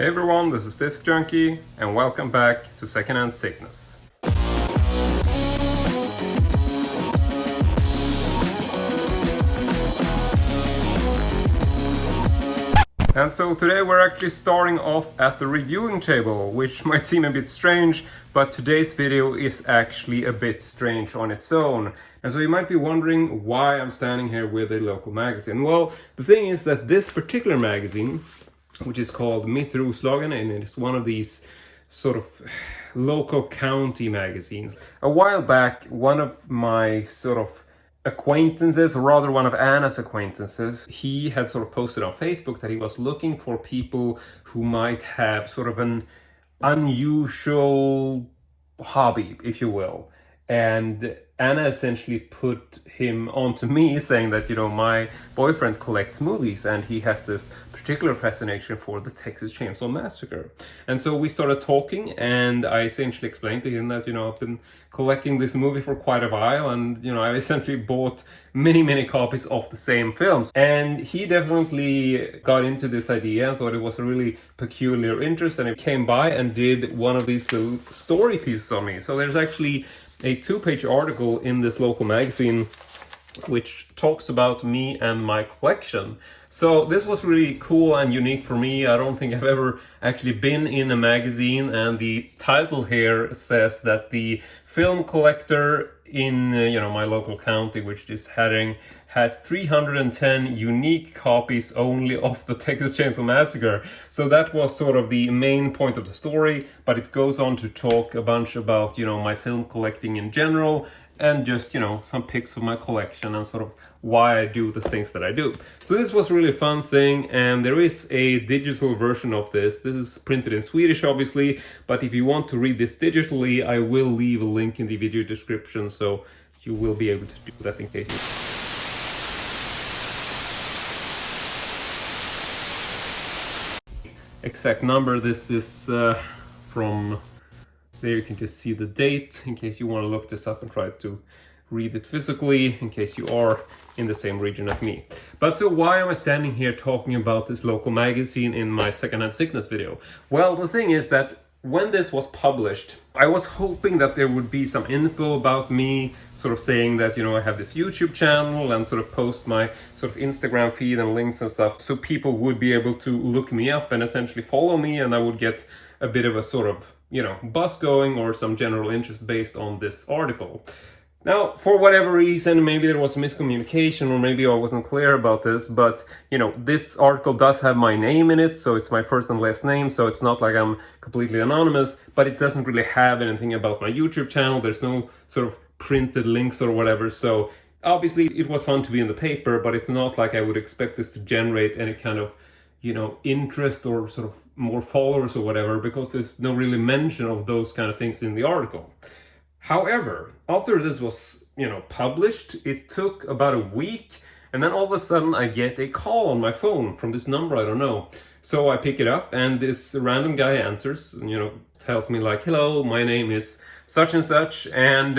Hey everyone, this is Disc Junkie, and welcome back to Secondhand Sickness. And so today we're actually starting off at the reviewing table, which might seem a bit strange, but today's video is actually a bit strange on its own. And so you might be wondering why I'm standing here with a local magazine. Well, the thing is that this particular magazine, which is called Mitt Roslagen, and it's one of these sort of local county magazines. A while back, one of my sort of acquaintances, or rather one of Anna's acquaintances, he had sort of posted on Facebook that he was looking for people who might have sort of an unusual hobby, if you will. And Anna essentially put him onto me, saying that, my boyfriend collects movies and he has this particular fascination for the Texas Chainsaw Massacre. And so we started talking, and I essentially explained to him that, I've been collecting this movie for quite a while, and, I essentially bought many copies of the same films. And he definitely got into this idea and thought it was a really peculiar interest, and he came by and did one of these little story pieces on me. So there's actually a 2-page article in this local magazine which talks about me and my collection. So this was really cool and unique for me. I don't think I've ever actually been in a magazine, and the title here says that the film collector in my local county, which this heading, has 310 unique copies only of the Texas Chainsaw Massacre. So that was sort of the main point of the story, but it goes on to talk a bunch about, my film collecting in general, and just, some pics of my collection and sort of why I do the things that I do. So this was a really fun thing, and there is a digital version of this. This is printed in Swedish, obviously, but if you want to read this digitally, I will leave a link in the video description, so you will be able to do that in case you... Exact number. This is from... There you can just see the date, in case you want to look this up and try to read it physically, in case you are in the same region as me. But so why am I standing here talking about this local magazine in my Secondhand Sickness video? Well, the thing is that when this was published, I was hoping that there would be some info about me, sort of saying that, I have this YouTube channel, and sort of post my sort of Instagram feed and links and stuff, so people would be able to look me up and essentially follow me, and I would get a bit of a sort of, buzz going, or some general interest based on this article. Now, for whatever reason, maybe there was a miscommunication, or maybe I wasn't clear about this, but, this article does have my name in it, so it's my first and last name, so it's not like I'm completely anonymous, but it doesn't really have anything about my YouTube channel. There's no sort of printed links or whatever, so obviously it was fun to be in the paper, but it's not like I would expect this to generate any kind of interest or sort of more followers or whatever, because there's no really mention of those kind of things in the article. However, after this was, published, it took about a week, and then all of a sudden I get a call on my phone from this number, I don't know. So I pick it up, and this random guy answers, tells me like, "Hello, my name is such and such, and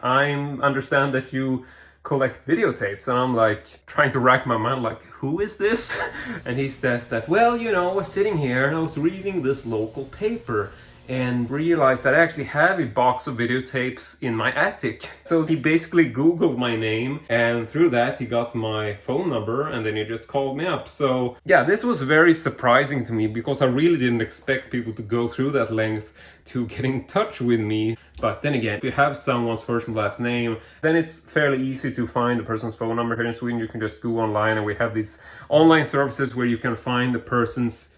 I understand that you collect videotapes." And I'm like trying to rack my mind, like, who is this? And he says that, well, I was sitting here and I was reading this local paper and realized that I actually have a box of videotapes in my attic. So he basically Googled my name, and through that he got my phone number, and then he just called me up. So yeah, this was very surprising to me, because I really didn't expect people to go through that length to get in touch with me. But then again, if you have someone's first and last name, then it's fairly easy to find the person's phone number. Here in Sweden, you can just go online, and we have these online services where you can find the person's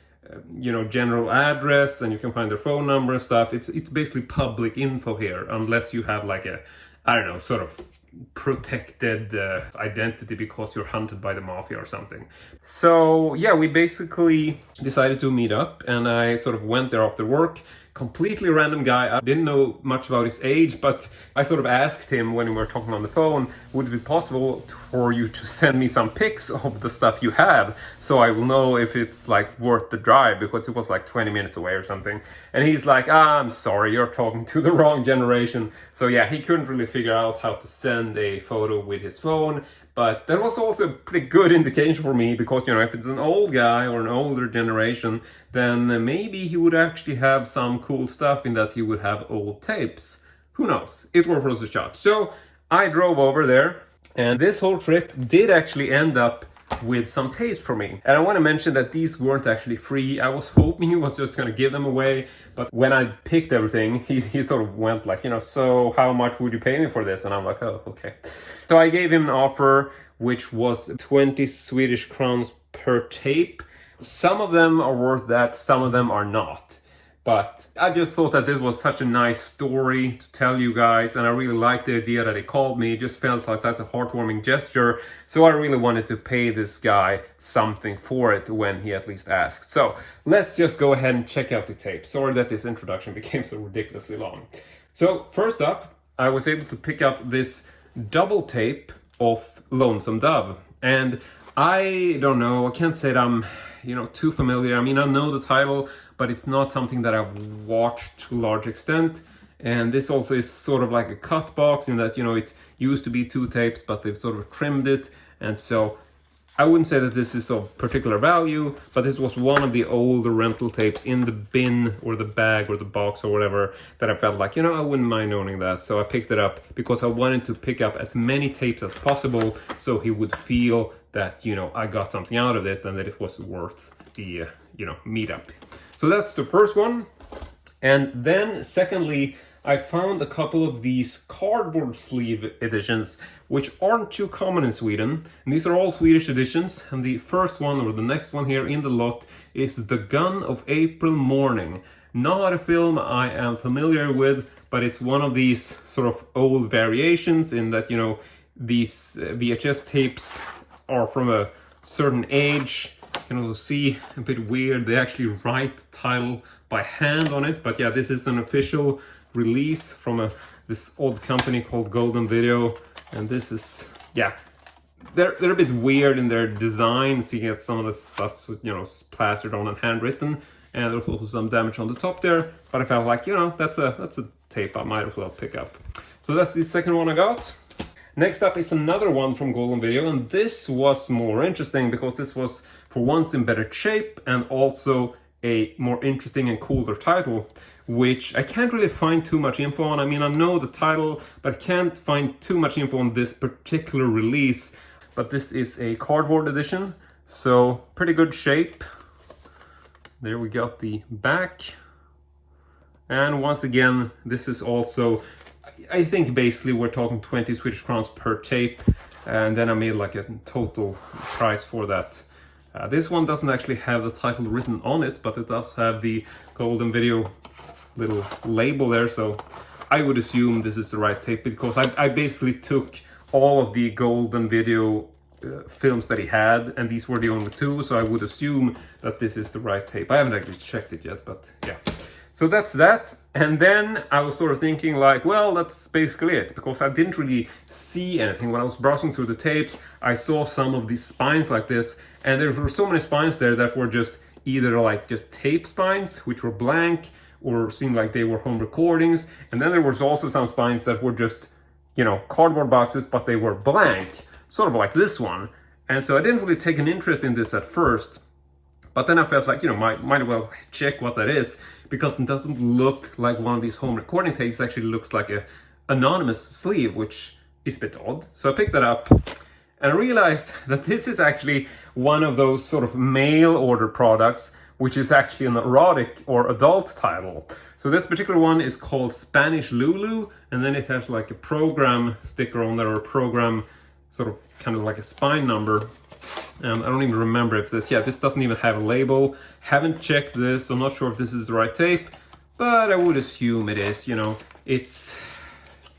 general address, and you can find their phone number and stuff. It's basically public info here, unless you have like a, I don't know, sort of protected identity because you're hunted by the mafia or something. So yeah, we basically decided to meet up, and I sort of went there after work. Completely random guy. I didn't know much about his age, but I sort of asked him when we were talking on the phone, would it be possible for you to send me some pics of the stuff you have, so I will know if it's like worth the drive, because it was like 20 minutes away or something. And he's like, I'm sorry, you're talking to the wrong generation. So yeah, he couldn't really figure out how to send a photo with his phone, But that was also a pretty good indication for me because, you know, if it's an old guy or an older generation, then maybe he would actually have some cool stuff in that he would have old tapes. Who knows? It was a shot. So I drove over there, and this whole trip did actually end up with some tapes for me. And I want to mention that these weren't actually free. I was hoping he was just going to give them away, but when I picked everything, he sort of went like, you know, so how much would you pay me for this? And I'm like, oh, okay. So I gave him an offer which was 20 Swedish crowns per tape. Some of them are worth that, some of them are not. But I just thought that this was such a nice story to tell you guys, and I really liked the idea that he called me. It just feels like that's a heartwarming gesture, so I really wanted to pay this guy something for it when he at least asked. So let's just go ahead and check out the tape. Sorry that this introduction became so ridiculously long. So first up, I was able to pick up this double tape of Lonesome Dove, and I don't know, I can't say that I'm, you know, too familiar. I mean, I know the title, but it's not something that I've watched to a large extent. And this also is sort of like a cut box in that, you know, it used to be 2 tapes, but they've sort of trimmed it. And so I wouldn't say that this is of particular value, but this was one of the older rental tapes in the bin or the bag or the box or whatever that I felt like, you know, I wouldn't mind owning that. So I picked it up because I wanted to pick up as many tapes as possible so he would feel that, you know, I got something out of it and that it was worth the, you know, meetup. So that's the first one. And then secondly, I found a couple of these cardboard sleeve editions, which aren't too common in Sweden. And these are all Swedish editions. And the first one, or the next one here in the lot, is The Gun of April Morning. Not a film I am familiar with, but it's one of these sort of old variations in that, you know, these VHS tapes are from a certain age. You can also see a bit weird, they actually write the title by hand on it. But yeah, this is an official release from this old company called Golden Video, and this is, yeah, they're a bit weird in their design. So you get some of the stuff, you know, plastered on and handwritten, and there's also some damage on the top there. But I felt like, you know, that's a tape I might as well pick up. So that's the second one I got. Next up is another one from Golden Video, and this was more interesting because this was for once in better shape and also a more interesting and cooler title, which I can't really find too much info on. I mean, I know the title, but can't find too much info on this particular release. But this is a cardboard edition, so pretty good shape. There we got the back. And once again, this is also, I think basically we're talking 20 Swedish crowns per tape, and then I made like a total price for that. This one doesn't actually have the title written on it, but it does have the Golden Video little label there, so I would assume this is the right tape because I basically took all of the Golden Video films that he had, and these were the only 2, so I would assume that this is the right tape. I haven't actually checked it yet, but yeah. So that's that. And then I was sort of thinking like, well, that's basically it, because I didn't really see anything. When I was browsing through the tapes, I saw some of these spines like this, and there were so many spines there that were just either like just tape spines, which were blank, or seemed like they were home recordings. And then there was also some spines that were just, you know, cardboard boxes, but they were blank, sort of like this one. And so I didn't really take an interest in this at first. But then I felt like, you know, might as well check what that is, because it doesn't look like one of these home recording tapes. It actually looks like a anonymous sleeve, which is a bit odd. So I picked that up and I realized that this is actually one of those sort of mail order products, which is actually an erotic or adult title. So this particular one is called Spanish Lulu, and then it has like a program sticker on there, or a program sort of kind of like a spine number. I don't even remember if this doesn't even have a label. Haven't checked this, I'm not sure if this is the right tape, but I would assume it is. You know, it's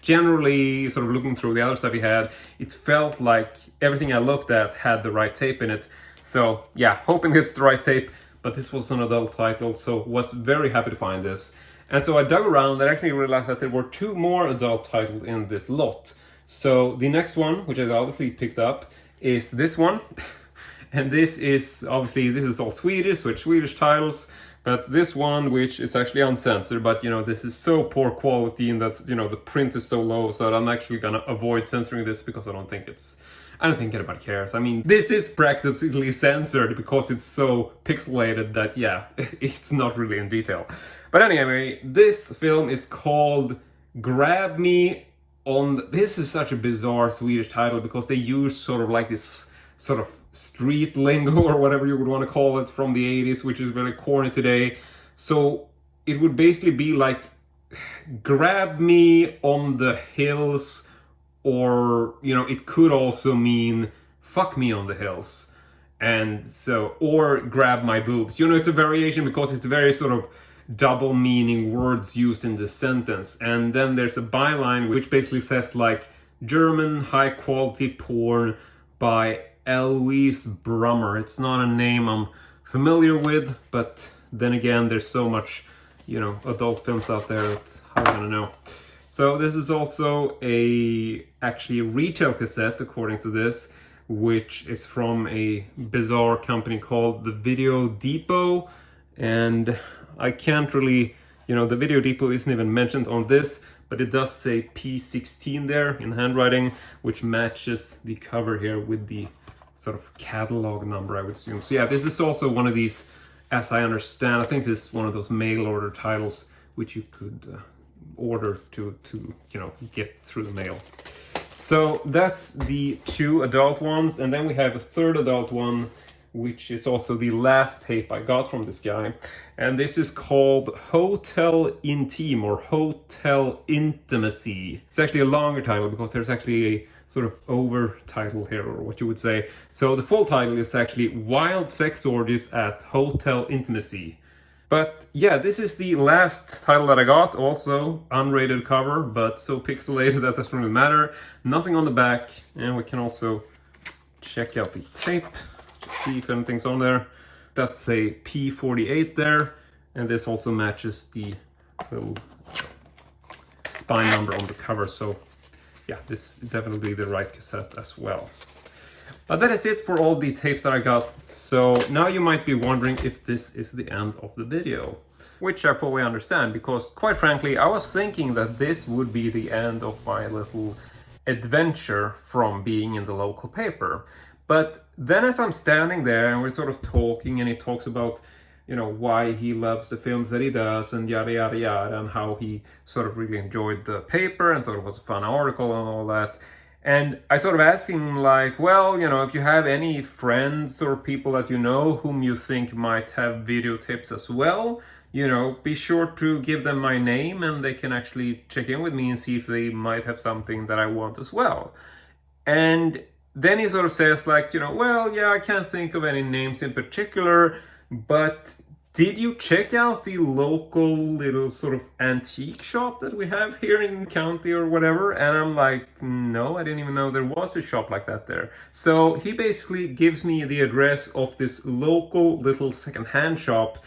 generally, sort of looking through the other stuff he had, it felt like everything I looked at had the right tape in it. So yeah, hoping it's the right tape, but this was an adult title, so was very happy to find this. And so I dug around and actually realized that there were 2 more adult titles in this lot. So the next one, which I obviously picked up, is this one. And this is, obviously, this is all Swedish, with Swedish titles. But this one, which is actually uncensored, but, you know, this is so poor quality in that, you know, the print is so low, so I'm actually gonna avoid censoring this because I don't think it's I don't think anybody cares. I mean, this is practically censored because it's so pixelated that, yeah, it's not really in detail. But anyway, this film is called Grab Me on... This is such a bizarre Swedish title because they use sort of like this sort of street lingo or whatever you would want to call it from the 80s, which is very corny today. So it would basically be like, grab me on the hills, or, you know, it could also mean fuck me on the hills. And so, or grab my boobs. You know, it's a variation because it's very sort of double meaning words used in this sentence. And then there's a byline which basically says like, German high quality porn by Eloise Brummer. It's not a name I'm familiar with, but then again, there's so much, you know, adult films out there that I'm gonna know. So this is also actually a retail cassette, according to this, which is from a bizarre company called the Video Depot. And I can't really, you know, the Video Depot isn't even mentioned on this, but it does say P16 there in handwriting, which matches the cover here with the sort of catalog number, I would assume. So yeah, this is also one of these, as I understand, I think this is one of those mail order titles which you could order to you know, get through the mail. So that's the two adult ones, and then we have a third adult one, which is also the last tape I got from this guy. And this is called Hotel Intime, or Hotel Intimacy. It's actually a longer title because there's actually a sort of over title here, or what you would say. So the full title is actually Wild Sex Orgies at Hotel Intimacy. But yeah, this is the last title that I got, also unrated cover, but so pixelated that doesn't really matter. Nothing on the back, and we can also check out the tape to see if anything's on there. That's say P48 there, and this also matches the little spine number on the cover, so yeah, this is definitely the right cassette as well. But that is it for all the tapes that I got. So now you might be wondering if this is the end of the video, which I fully understand, because quite frankly, I was thinking that this would be the end of my little adventure from being in the local paper. But then as I'm standing there and we're sort of talking, and he talks about, you know, why he loves the films that he does and yada yada yada, and how he sort of really enjoyed the paper and thought it was a fun article and all that. And I sort of asked him like, well, you know, if you have any friends or people that you know whom you think might have videotapes as well, you know, be sure to give them my name and they can actually check in with me and see if they might have something that I want as well. And then he sort of says like, you know, well, yeah, I can't think of any names in particular, but did you check out the local little sort of antique shop that we have here in the county or whatever? And I'm like, no, I didn't even know there was a shop like that there. So he basically gives me the address of this local little secondhand shop,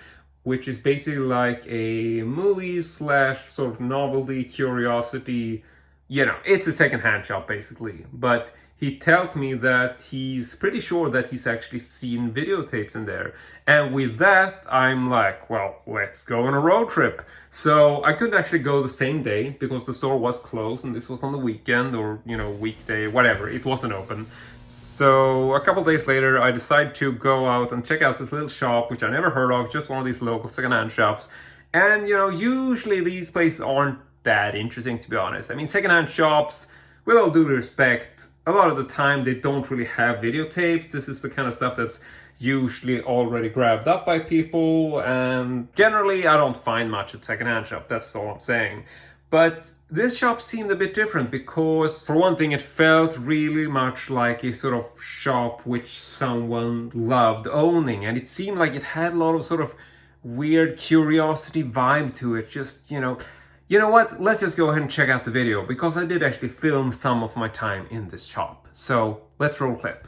which is basically like a movie slash sort of novelty curiosity. You know, it's a secondhand shop basically, but he tells me that he's pretty sure that he's actually seen videotapes in there. And with that, I'm like, well, let's go on a road trip. So I couldn't actually go the same day because the store was closed and this was on the weekend or, you know, weekday, whatever. It wasn't open. So a couple days later, I decided to go out and check out this little shop, which I never heard of, just one of these local secondhand shops. And, you know, usually these places aren't that interesting, to be honest. I mean, secondhand shops, with all due respect, a lot of the time they don't really have videotapes. This is the kind of stuff that's usually already grabbed up by people, and generally I don't find much at secondhand shop, that's all I'm saying. But this shop seemed a bit different because, for one thing, it felt really much like a sort of shop which someone loved owning, and it seemed like it had a lot of sort of weird curiosity vibe to it. Just, you know what, let's just go ahead and check out the video, because I did actually film some of my time in this shop. So let's roll clip.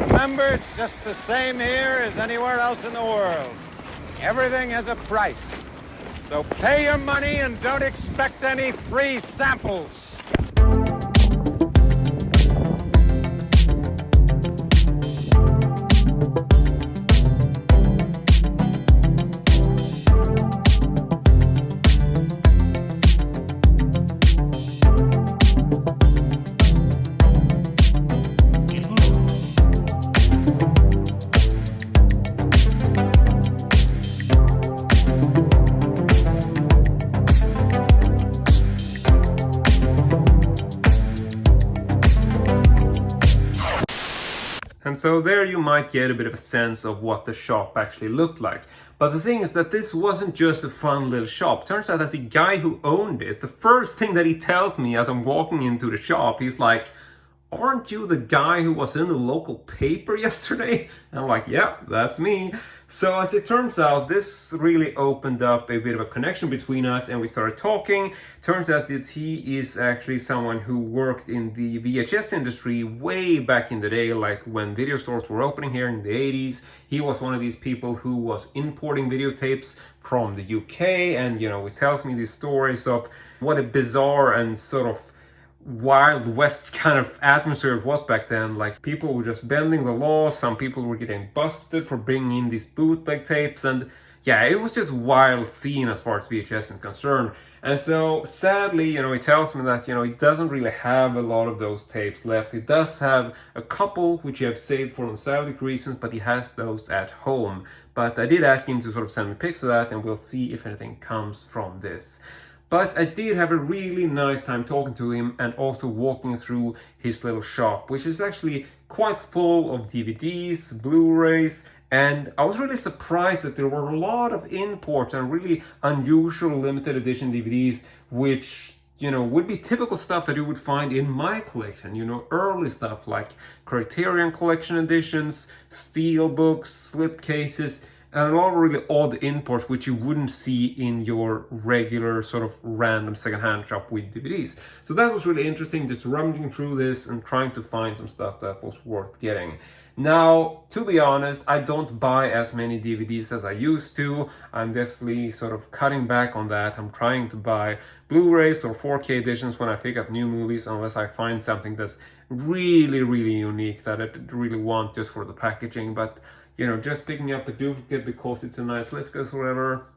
Remember, it's just the same here as anywhere else in the world. Everything has a price. So pay your money and don't expect any free samples. so there you might get a bit of a sense of what the shop actually looked like. But the thing is that this wasn't just a fun little shop. Turns out that the guy who owned it, the first thing that he tells me as I'm walking into the shop, he's like, "Aren't you the guy who was in the local paper yesterday?" And I'm like, "Yeah, that's me." So as it turns out, this really opened up a bit of a connection between us, and we started talking. Turns out that he is actually someone who worked in the VHS industry way back in the day, like when video stores were opening here in the 80s. He was one of these people who was importing videotapes from the UK, and he tells me these stories of what a bizarre and sort of Wild West kind of atmosphere it was back then. Like, people were just bending the law, some people were getting busted for bringing in these bootleg tapes, and yeah, it was just wild scene as far as VHS is concerned. And so sadly, he tells me that he doesn't really have a lot of those tapes left. He does have a couple which he have saved for nostalgic reasons, but he has those at home. But I did ask him to sort of send me pics of that, and we'll see if anything comes from this. But I did have a really nice time talking to him and also walking through his little shop, which is actually quite full of DVDs, Blu-rays, and I was really surprised that there were a lot of import and really unusual limited edition DVDs, which, would be typical stuff that you would find in my collection, early stuff like Criterion Collection editions, steel books, slipcases, and a lot of really odd imports which you wouldn't see in your regular sort of random secondhand shop with DVDs. So that was really interesting, just rummaging through this and trying to find some stuff that was worth getting. Now, to be honest, I don't buy as many DVDs as I used to. I'm definitely sort of cutting back on that. I'm trying to buy Blu-rays or 4K editions when I pick up new movies, unless I find something that's really, really unique that I really want just for the packaging. But just picking up a duplicate because it's a nice slipcase or whatever,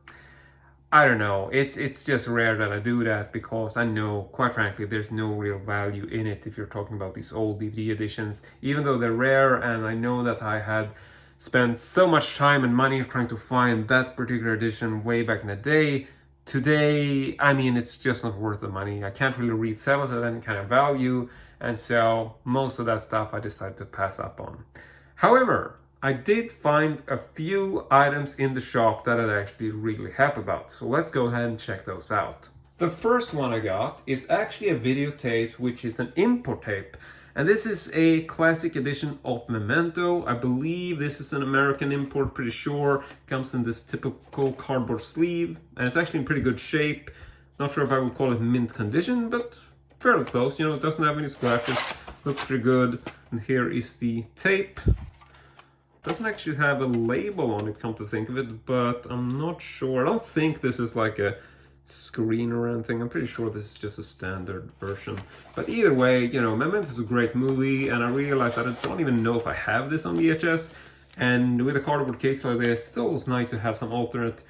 I don't know. It's just rare that I do that, because I know, quite frankly, there's no real value in it if you're talking about these old DVD editions, even though they're rare. And I know that I had spent so much time and money trying to find that particular edition way back in the day. Today, I mean, it's just not worth the money. I can't really resell it at any kind of value, and so most of that stuff I decided to pass up on. However, I did find a few items in the shop that I'm actually really happy about, so let's go ahead and check those out. The first one I got is actually a videotape, which is an import tape, and this is a classic edition of Memento. I believe this is an American import, pretty sure. It comes in this typical cardboard sleeve, and it's actually in pretty good shape. Not sure if I would call it mint condition, but fairly close. It doesn't have any scratches, looks pretty good. And here is the tape. Doesn't actually have a label on it, come to think of it, but I'm not sure. I don't think this is like a screen or anything. I'm pretty sure this is just a standard version. But either way, Memento is a great movie, and I realized that I don't even know if I have this on VHS. And with a cardboard case like this, it's always nice to have some alternate,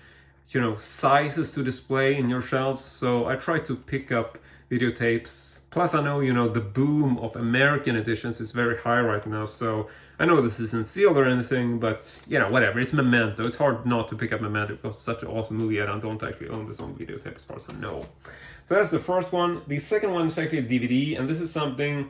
sizes to display in your shelves. So I tried to pick up videotapes. Plus, I know, the boom of American editions is very high right now, so I know this isn't sealed or anything, but, whatever. It's Memento. It's hard not to pick up Memento because it's such an awesome movie, and I don't actually own this on videotape as far as I know. So that's the first one. The second one is actually a DVD, and this is something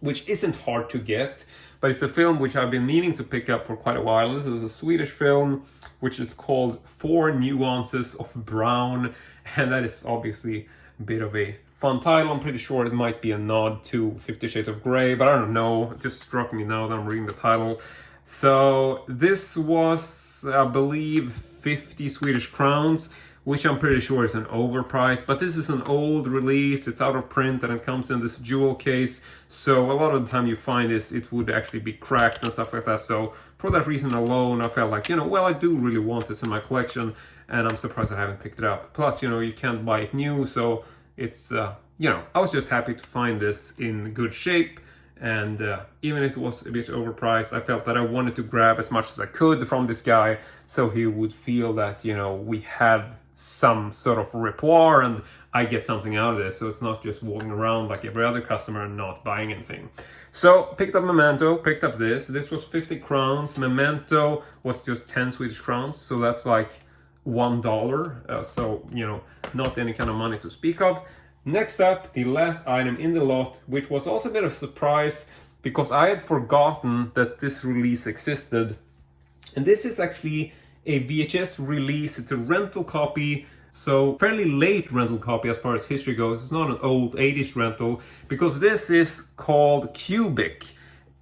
which isn't hard to get, but it's a film which I've been meaning to pick up for quite a while. This is a Swedish film, which is called 4 Nuances of Brown, and that is obviously a bit of a fun title. I'm pretty sure it might be a nod to 50 Shades of Grey, but I don't know. It just struck me now that I'm reading the title. So this was, I believe, 50 Swedish crowns, which I'm pretty sure is an overpriced, but this is an old release. It's out of print, and it comes in this jewel case. So a lot of the time you find this, it would actually be cracked and stuff like that. So for that reason alone, I felt like, well, I do really want this in my collection, and I'm surprised I haven't picked it up. Plus, you can't buy it new, so it's, I was just happy to find this in good shape. And even if it was a bit overpriced, I felt that I wanted to grab as much as I could from this guy, so he would feel that, we have some sort of repertoire and I get something out of this. So it's not just walking around like every other customer and not buying anything. So picked up Memento, picked up this. This was 50 crowns. Memento was just 10 Swedish crowns. So that's like $1. So, not any kind of money to speak of. Next up, the last item in the lot, which was also a bit of a surprise, because I had forgotten that this release existed. And this is actually a VHS release. It's a rental copy, so fairly late rental copy as far as history goes. It's not an old 80s rental, because this is called Cubic.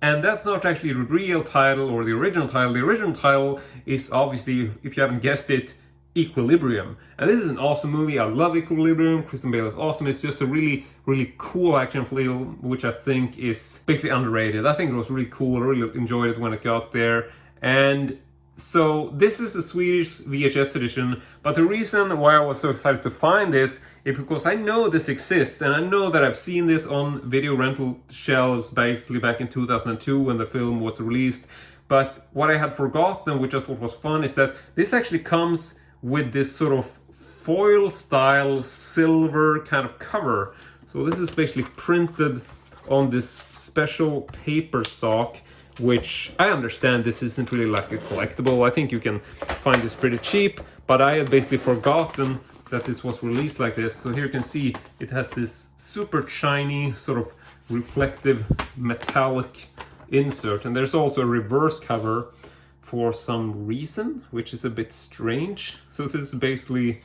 And that's not actually the real title or the original title. The original title is obviously, if you haven't guessed it, Equilibrium. And this is an awesome movie. I love Equilibrium. Kristen Bale is awesome. It's just a really, really cool action film, which I think is basically underrated. I think it was really cool. I really enjoyed it when it got there. And so this is a Swedish VHS edition, but the reason why I was so excited to find this is because I know this exists, and I know that I've seen this on video rental shelves basically back in 2002 when the film was released. But what I had forgotten, which I thought was fun, is that this actually comes with this sort of foil style silver kind of cover. So this is basically printed on this special paper stock, which I understand this isn't really like a collectible. I think you can find this pretty cheap, but I had basically forgotten that this was released like this. So here you can see it has this super shiny sort of reflective metallic insert, and there's also a reverse cover for some reason, which is a bit strange. So this is basically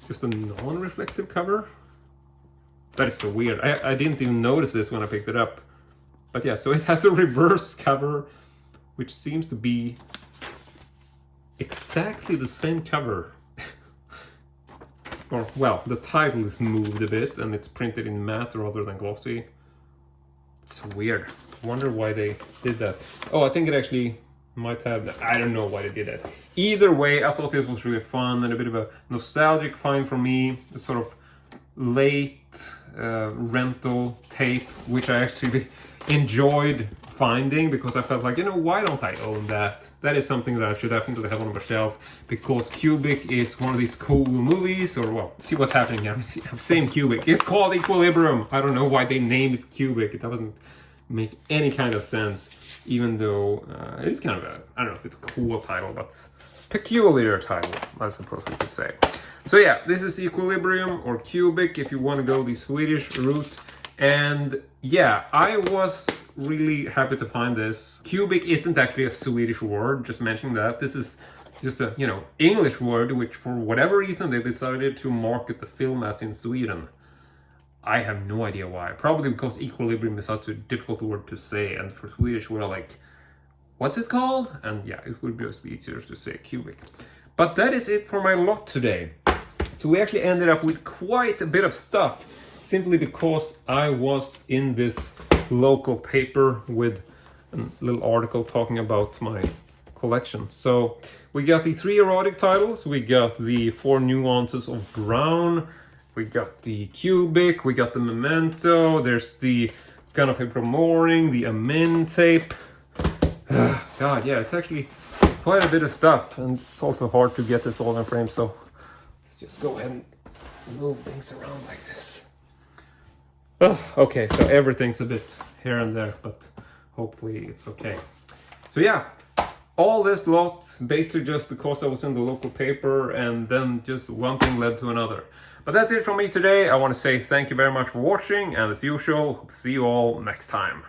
just a non-reflective cover. That is so weird. I didn't even notice this when I picked it up. But yeah, so it has a reverse cover, which seems to be exactly the same cover. Or, well, the title is moved a bit and it's printed in matte rather than glossy. It's weird. I wonder why they did that. Oh, I think it actually might have... I don't know why they did that. Either way, I thought this was really fun and a bit of a nostalgic find for me. A sort of late rental tape, which I actually enjoyed finding, because I felt like, you know, why don't I own that? That is something that I should definitely have on my shelf, because Cubic is one of these cool movies. Or, well, see what's happening here. Same Cubic. It's called Equilibrium. I don't know why they named it Cubic. It doesn't make any kind of sense, even though it is kind of a, I don't know if it's a cool title, but peculiar title, I suppose we could say. So yeah, this is Equilibrium or Cubic if you want to go the Swedish route. And yeah, I was really happy to find this. Cubic isn't actually a Swedish word, just mentioning that. This is just a, you know, English word, which for whatever reason they decided to market the film as in Sweden. I have no idea why. Probably because equilibrium is such a difficult word to say, and for Swedish we're like, what's it called? And yeah, it would just be easier to say cubic. But that is it for my lot today. So we actually ended up with quite a bit of stuff, simply because I was in this local paper with a little article talking about my collection. So we got the 3 erotic titles, we got the 4 nuances of brown, we got the cubic, we got the Memento, there's the Gun of April Morning, the Amen tape. God, yeah, it's actually quite a bit of stuff, and it's also hard to get this all in frame, so let's just go ahead and move things around like this. Okay, so everything's a bit here and there, but hopefully it's okay. So yeah, all this lot basically just because I was in the local paper, and then just one thing led to another. But that's it from me today. I want to say thank you very much for watching, and as usual, see you all next time.